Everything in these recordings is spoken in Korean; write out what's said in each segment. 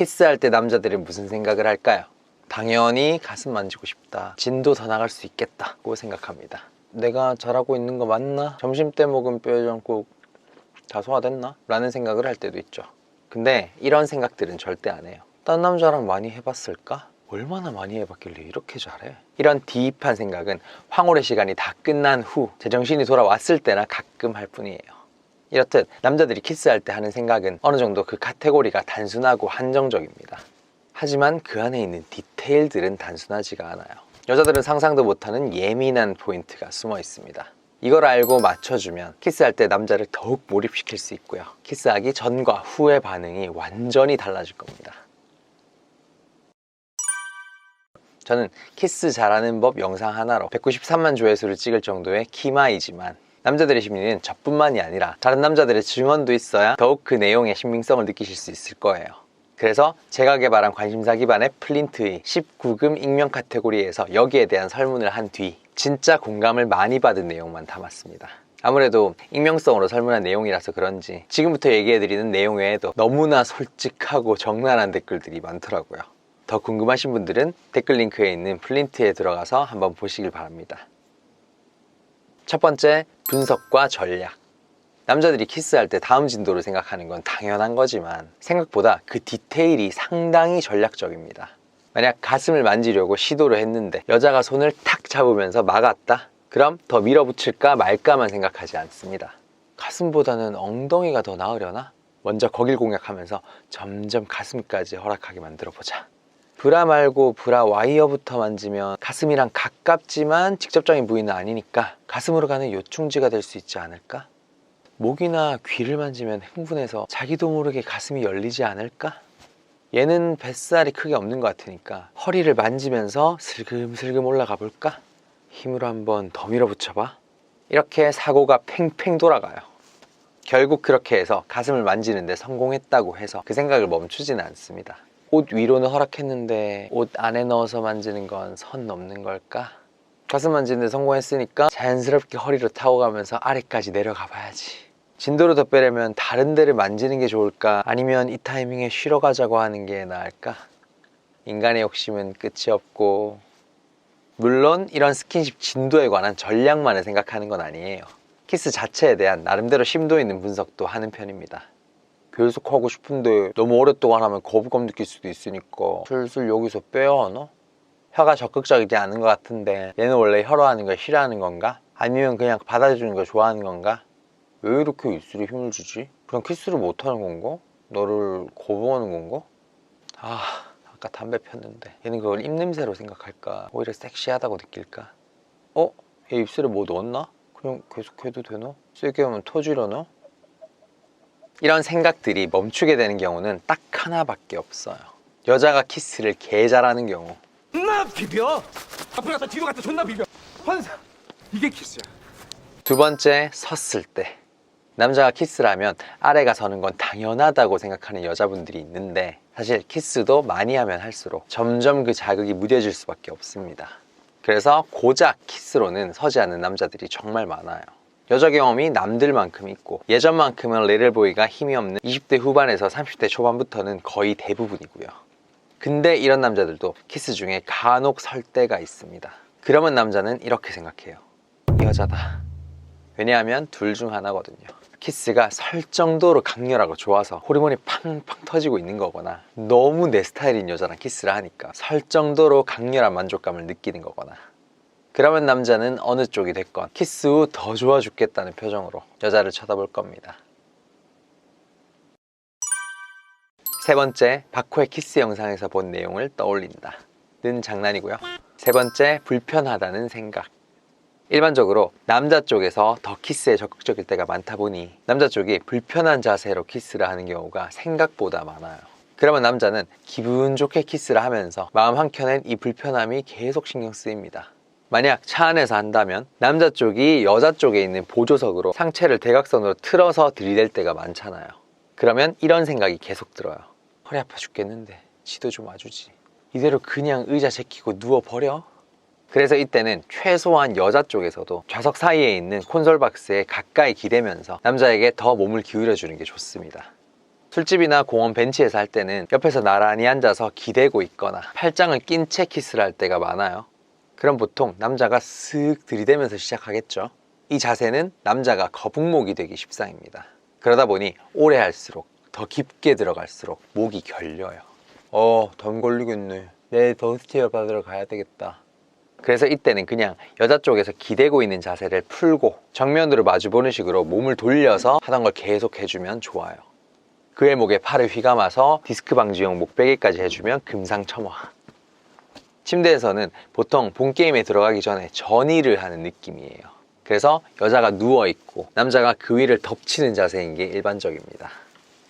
키스할 때 남자들은 무슨 생각을 할까요? 당연히 가슴 만지고 싶다, 진도 더 나갈 수 있겠다고 생각합니다. 내가 잘하고 있는 거 맞나? 점심때 먹은 뼈해장국 다 소화됐나? 라는 생각을 할 때도 있죠. 근데 이런 생각들은 절대 안 해요. 딴 남자랑 많이 해봤을까? 얼마나 많이 해봤길래 이렇게 잘해? 이런 딥한 생각은 황홀의 시간이 다 끝난 후 제정신이 돌아왔을 때나 가끔 할 뿐이에요. 이렇듯 남자들이 키스할 때 하는 생각은 어느 정도 그 카테고리가 단순하고 한정적입니다. 하지만 그 안에 있는 디테일들은 단순하지가 않아요. 여자들은 상상도 못하는 예민한 포인트가 숨어 있습니다. 이걸 알고 맞춰주면 키스할 때 남자를 더욱 몰입시킬 수 있고요. 키스하기 전과 후의 반응이 완전히 달라질 겁니다. 저는 키스 잘하는 법 영상 하나로 193만 조회수를 찍을 정도의 키마이지만 남자들의 심리는 저뿐만이 아니라 다른 남자들의 증언도 있어야 더욱 그 내용의 신빙성을 느끼실 수 있을 거예요. 그래서 제가 개발한 관심사 기반의 플린트의 19금 익명 카테고리에서 여기에 대한 설문을 한 뒤 진짜 공감을 많이 받은 내용만 담았습니다. 아무래도 익명성으로 설문한 내용이라서 그런지 지금부터 얘기해드리는 내용 외에도 너무나 솔직하고 적나라한 댓글들이 많더라고요. 더 궁금하신 분들은 댓글 링크에 있는 플린트에 들어가서 한번 보시길 바랍니다. 첫 번째, 분석과 전략. 남자들이 키스할 때 다음 진도를 생각하는 건 당연한 거지만 생각보다 그 디테일이 상당히 전략적입니다. 만약 가슴을 만지려고 시도를 했는데 여자가 손을 탁 잡으면서 막았다? 그럼 더 밀어붙일까 말까만 생각하지 않습니다. 가슴보다는 엉덩이가 더 나으려나? 먼저 거길 공략하면서 점점 가슴까지 허락하게 만들어보자. 브라 말고 브라 와이어부터 만지면 가슴이랑 가깝지만 직접적인 부위는 아니니까 가슴으로 가는 요충지가 될 수 있지 않을까? 목이나 귀를 만지면 흥분해서 자기도 모르게 가슴이 열리지 않을까? 얘는 뱃살이 크게 없는 것 같으니까 허리를 만지면서 슬금슬금 올라가 볼까? 힘으로 한번 더 밀어붙여봐. 이렇게 사고가 팽팽 돌아가요. 결국 그렇게 해서 가슴을 만지는데 성공했다고 해서 그 생각을 멈추지는 않습니다. 옷 위로는 허락했는데 옷 안에 넣어서 만지는 건 선 넘는 걸까? 가슴 만지는데 성공했으니까 자연스럽게 허리로 타고 가면서 아래까지 내려가 봐야지. 진도를 더 빼려면 다른 데를 만지는 게 좋을까? 아니면 이 타이밍에 쉬러 가자고 하는 게 나을까? 인간의 욕심은 끝이 없고, 물론 이런 스킨십 진도에 관한 전략만을 생각하는 건 아니에요. 키스 자체에 대한 나름대로 심도 있는 분석도 하는 편입니다. 계속 하고 싶은데 너무 오랫동안 하면 거부감 느낄 수도 있으니까 슬슬 여기서 빼야 하나? 혀가 적극적이지 않은 것 같은데 얘는 원래 혀로 하는 걸 싫어하는 건가? 아니면 그냥 받아주는 걸 좋아하는 건가? 왜 이렇게 입술에 힘을 주지? 그냥 키스를 못하는 건가? 너를 거부하는 건가? 아까 담배 폈는데 얘는 그걸 입냄새로 생각할까? 오히려 섹시하다고 느낄까? 얘 입술에 뭐 넣었나? 그냥 계속 해도 되나? 세게 하면 터지려나? 이런 생각들이 멈추게 되는 경우는 딱 하나밖에 없어요. 여자가 키스를 개 잘하는 경우. 존나 비벼! 앞으로 갔다 뒤로 갔다 존나 비벼! 환상! 이게 키스야. 두 번째, 섰을 때. 남자가 키스를 하면 아래가 서는 건 당연하다고 생각하는 여자분들이 있는데 사실 키스도 많이 하면 할수록 점점 그 자극이 무뎌질 수밖에 없습니다. 그래서 고작 키스로는 서지 않는 남자들이 정말 많아요. 여자 경험이 남들만큼 있고 예전만큼은 리틀보이가 힘이 없는 20대 후반에서 30대 초반부터는 거의 대부분이고요. 근데 이런 남자들도 키스 중에 간혹 설 때가 있습니다. 그러면 남자는 이렇게 생각해요. 이 여자다. 왜냐하면 둘 중 하나거든요. 키스가 설 정도로 강렬하고 좋아서 호르몬이 팡팡 터지고 있는 거거나 너무 내 스타일인 여자랑 키스를 하니까 설 정도로 강렬한 만족감을 느끼는 거거나, 그러면 남자는 어느 쪽이 됐건 키스 후 더 좋아 죽겠다는 표정으로 여자를 쳐다볼 겁니다. 세 번째, 바코의 키스 영상에서 본 내용을 떠올린다 는 장난이고요. 세 번째, 불편하다는 생각. 일반적으로 남자 쪽에서 더 키스에 적극적일 때가 많다 보니 남자 쪽이 불편한 자세로 키스를 하는 경우가 생각보다 많아요. 그러면 남자는 기분 좋게 키스를 하면서 마음 한켠엔 이 불편함이 계속 신경 쓰입니다. 만약 차 안에서 한다면 남자 쪽이 여자 쪽에 있는 보조석으로 상체를 대각선으로 틀어서 들이댈 때가 많잖아요. 그러면 이런 생각이 계속 들어요. 허리 아파 죽겠는데 지도 좀 와주지. 이대로 그냥 의자 제끼고 누워버려? 그래서 이때는 최소한 여자 쪽에서도 좌석 사이에 있는 콘솔 박스에 가까이 기대면서 남자에게 더 몸을 기울여 주는 게 좋습니다. 술집이나 공원 벤치에서 할 때는 옆에서 나란히 앉아서 기대고 있거나 팔짱을 낀 채 키스를 할 때가 많아요. 그럼 보통 남자가 쓱 들이대면서 시작하겠죠. 이 자세는 남자가 거북목이 되기 십상입니다. 그러다 보니 오래 할수록 더 깊게 들어갈수록 목이 결려요. 덤 걸리겠네. 내일 던스티어 받으러 가야 되겠다. 그래서 이때는 그냥 여자 쪽에서 기대고 있는 자세를 풀고 정면으로 마주보는 식으로 몸을 돌려서 하던 걸 계속 해주면 좋아요. 그의 목에 팔을 휘감아서 디스크 방지용 목베개까지 해주면 금상첨화. 침대에서는 보통 본게임에 들어가기 전에 전의를 하는 느낌이에요. 그래서 여자가 누워있고 남자가 그 위를 덮치는 자세인 게 일반적입니다.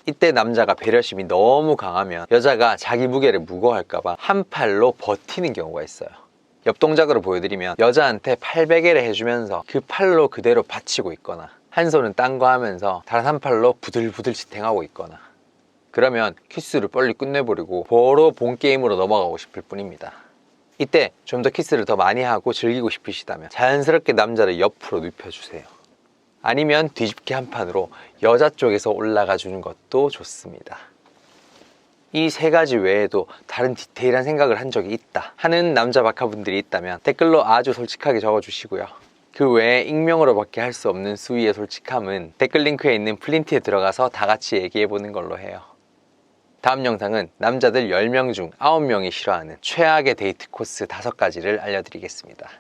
이때 남자가 배려심이 너무 강하면 여자가 자기 무게를 무거워할까봐 한 팔로 버티는 경우가 있어요. 옆 동작으로 보여드리면 여자한테 팔베개를 해주면서 그 팔로 그대로 받치고 있거나 한 손은 딴 거 하면서 다른 한 팔로 부들부들 지탱하고 있거나, 그러면 키스를 빨리 끝내버리고 바로 본게임으로 넘어가고 싶을 뿐입니다. 이때 좀 더 키스를 더 많이 하고 즐기고 싶으시다면 자연스럽게 남자를 옆으로 눕혀주세요. 아니면 뒤집기 한 판으로 여자 쪽에서 올라가 주는 것도 좋습니다. 이 세 가지 외에도 다른 디테일한 생각을 한 적이 있다 하는 남자 바카분들이 있다면 댓글로 아주 솔직하게 적어주시고요. 그 외에 익명으로밖에 할 수 없는 수위의 솔직함은 댓글 링크에 있는 플린트에 들어가서 다 같이 얘기해보는 걸로 해요. 다음 영상은 남자들 10명 중 9명이 싫어하는 최악의 데이트 코스 5가지를 알려드리겠습니다.